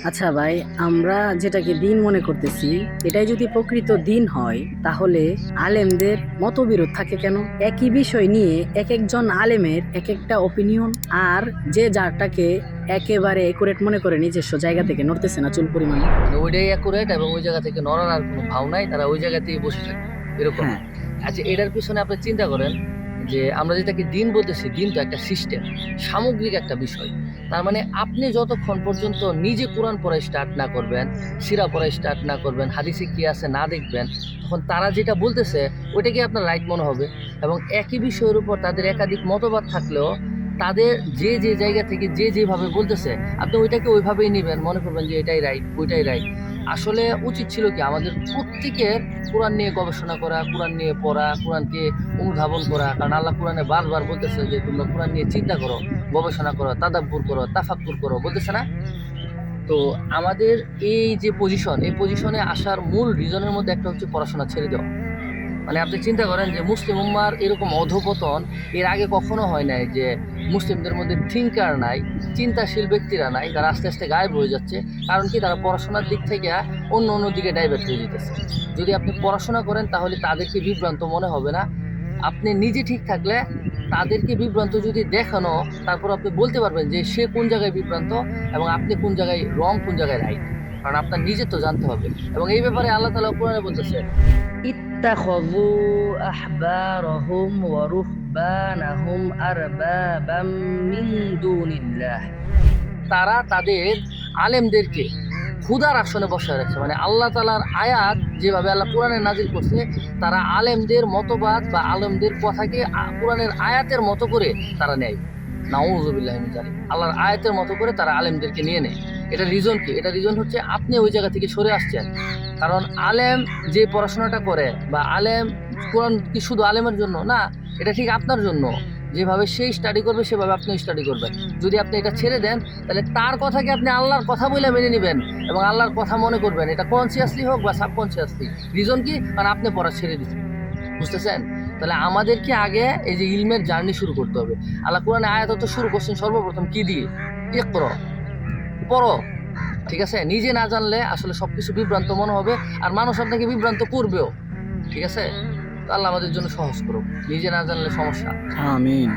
আচ্ছা ভাই, আমরা যেটাকে দিন মনে করতেছি এটাই যদি প্রকৃত দিন হয়, তাহলে আলেমদের মতবিরোধ থাকে কেন? একই বিষয় নিয়ে এক একজন আলেমের এক একটা অপিনিয়ন, আর যে যারটাকে একেবারে একুরেট মনে করে নিজস্ব জায়গা থেকে নড়তেছে না চুল পরিমাণ। মানে ওইটাই অ্যাকুরেট এবং ওই জায়গা থেকে নড়ার আর কোনো ভাও নাই, তারা ওই জায়গাতেই বসে থাকে এরকম। হ্যাঁ, আচ্ছা, এটার পিছনে আপনি চিন্তা করেন যে আমরা যেটাকে দিন বলতেছি, দিন তো একটা সিস্টেম, সামগ্রিক একটা বিষয়। তার মানে আপনি যতক্ষণ পর্যন্ত নিজে কোরআন পড়া স্টার্ট না করবেন, সিরা পড়া স্টার্ট না করবেন, হাদিসে কি আছে না দেখবেন, তখন তারা যেটা বলতেছে ওইটাকে আপনার রাইট মনে হবে। এবং একই বিষয়ের উপর তাদের একাধিক মতবাদ থাকলেও তাদের যে যে জায়গা থেকে যে যেভাবে বলতেছে আপনি ওইটাকে ওইভাবেই নেবেন, মনে করবেন যে এটাই রাইট ওইটাই রাইট। আসলে উচিত ছিল কি আমাদের প্রত্যেকের কোরআন নিয়ে গবেষণা করা, কোরআন নিয়ে পড়া, কোরআনকে অনুধাবন করা। কারণ আল্লাহ কোরআনে বারবার বলতেছে যে তোমরা কোরআন নিয়ে চিন্তা করো, গবেষণা করো, তাদাব্বুর করো, তাফাক্কুর করো, বলতেছে না? তো আমাদের এই যে পজিশন, এই পজিশনে আসার মূল রিজনের মধ্যে একটা হচ্ছে পড়াশোনা ছেড়ে দেওয়া। মানে আপনি চিন্তা করেন যে মুসলিম উম্মার এরকম অধপতন এর আগে কখনো হয় নাই, যে মুসলিমদের মধ্যে থিঙ্কার নাই, চিন্তাশীল ব্যক্তিরা নাই, তারা আস্তে আস্তে গায়েব হয়ে যাচ্ছে। কারণ কি, তারা পড়াশোনার দিক থেকে অন্য অন্য দিকে ডাইভার্ট হয়ে যেতেছে। যদি আপনি পড়াশোনা করেন তাহলে তাদেরকে বিভ্রান্ত মনে হবে না। আপনি নিজে ঠিক থাকলে তাদেরকে বিভ্রান্ত যদি দেখানো, তারপর আপনি বলতে পারবেন যে সে কোন জায়গায় বিভ্রান্ত এবং আপনি কোন জায়গায় রং, কোন জায়গায় রাইট। কারণ আপনার নিজে তো জানতে হবে। এবং এই ব্যাপারে আল্লাহ তাআলা কোরআনে বলতেছে, ইত্তাখাযু আহবারহুম ওয়া রুহবানাহুম আরবাবাম মিন দুনিল্লাহ। তারা তাদের আলেমদেরকে খুদার আসনে বসায় রাখছে। মানে আল্লাহ তাআলার আয়াত যেভাবে আল্লাহ কোরআনে নাজিল করছে, তারা আলেমদের মতবাদ বা আলেমদের কথাকে কোরআনের আয়াতের মতো করে তারা নেয়। নাউযুবিল্লাহি মিন যালিক। আল্লাহর আয়াতের মতো করে তারা আলেমদেরকে নিয়ে নেয়। এটা রিজন কি? এটা রিজন হচ্ছে আপনি ওই জায়গা থেকে সরে আসছেন। কারণ আলেম যে পড়াশোনাটা করে বা আলেম, কোরআন কি শুধু আলেমের জন্য না, এটা ঠিক আপনার জন্য। যেভাবে সে স্টাডি করবে সেভাবে আপনি স্টাডি করবেন। যদি আপনি এটা ছেড়ে দেন, তাহলে তার কথাকে আপনি আল্লাহর কথা বলে মেনে নেবেন এবং আল্লাহর কথা মনে করবেন, এটা কনসিয়াসলি হোক বা সাবকনসিয়াসলি। রিজন কি? কারণ আপনি পড়া ছেড়ে দিচ্ছেন। বুঝতেছেন? তাহলে আমাদেরকে আগে এই যে ইলমের জার্নি শুরু করতে হবে। আল্লাহ কোরআনে আয়াত তো শুরু করছেন সর্বপ্রথম কি দিয়ে? ইকরা, পড়ো। ঠিক আছে? নিজে না জানলে আসলে সবকিছু বিভ্রান্ত মনে হবে, আর মানুষ আপনাকে বিভ্রান্ত করবেও। ঠিক আছে? তো আল্লাহ আমাদের জন্য সহজ করুক। নিজে না জানলে সমস্যা। আমিন।